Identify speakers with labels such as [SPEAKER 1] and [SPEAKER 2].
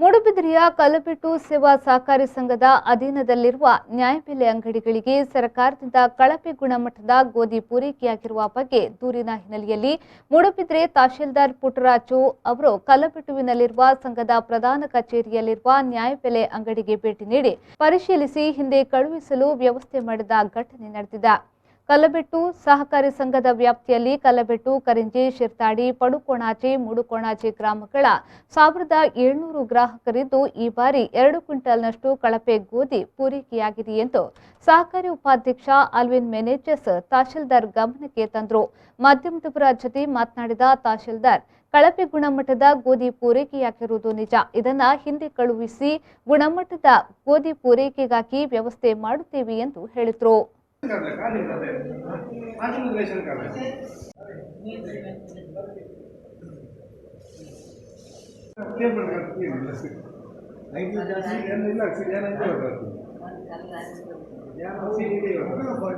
[SPEAKER 1] ಮೂಡುಬಿದಿರೆಯ ಕಲ್ಲಬೆಟ್ಟು ಸೇವಾ ಸಹಕಾರಿ ಸಂಘದ ಅಧೀನದಲ್ಲಿರುವ ನ್ಯಾಯಬೆಲೆ ಅಂಗಡಿಗಳಿಗೆ ಸರ್ಕಾರದಿಂದ ಕಳಪೆ ಗುಣಮಟ್ಟದ ಗೋಧಿ ಪೂರೈಕೆಯಾಗಿರುವ ಬಗ್ಗೆ ದೂರಿನ ಹಿನ್ನೆಲೆಯಲ್ಲಿ ಮೂಡುಬಿದಿರೆ ತಹಶೀಲ್ದಾರ್ ಪುಟ್ಟರಾಜು ಅವರು ಕಲ್ಲಬೆಟ್ಟುವಿನಲ್ಲಿರುವ ಸಂಘದ ಪ್ರಧಾನ ಕಚೇರಿಯಲ್ಲಿರುವ ನ್ಯಾಯಬೆಲೆ ಅಂಗಡಿಗೆ ಭೇಟಿ ನೀಡಿ ಪರಿಶೀಲಿಸಿ ಹಿಂದೆ ಕಳುಹಿಸಲು ವ್ಯವಸ್ಥೆ ಮಾಡಿದ ಘಟನೆ ನಡೆದಿದೆ. ಕಲ್ಲಬೆಟ್ಟು ಸಹಕಾರಿ ಸಂಘದ ವ್ಯಾಪ್ತಿಯಲ್ಲಿ ಕಲ್ಲಬೆಟ್ಟು, ಕರಿಂಜಿ, ಶಿರ್ತಾಡಿ, ಪಡುಕೋಣಾಚೆ, ಮೂಡುಕೋಣಾಚೆ ಗ್ರಾಮಗಳ 1700 ಗ್ರಾಹಕರಿದ್ದು ಈ ಬಾರಿ 2 ಕ್ವಿಂಟಲ್ನಷ್ಟು ಕಳಪೆ ಗೋಧಿ ಪೂರೈಕೆಯಾಗಿದೆ ಎಂದು ಸಹಕಾರಿ ಉಪಾಧ್ಯಕ್ಷ ಅಲ್ವಿನ್ ಮೆನೇಜಸ್ ತಹಶೀಲ್ದಾರ್ ಗಮನಕ್ಕೆ ತಂದರು. ಮಾಧ್ಯಮದವರ ಜೊತೆ ಮಾತನಾಡಿದ ತಹಶೀಲ್ದಾರ್, ಕಳಪೆ ಗುಣಮಟ್ಟದ ಗೋಧಿ ಪೂರೈಕೆಯಾಗಿರುವುದು ನಿಜ. ಇದನ್ನು ಹಿಂದೆ ಕಳುಹಿಸಿ ಗುಣಮಟ್ಟದ ಗೋಧಿ ಪೂರೈಕೆಗಾಗಿ ವ್ಯವಸ್ಥೆ ಮಾಡುತ್ತೇವೆ ಎಂದು ಹೇಳಿದರು.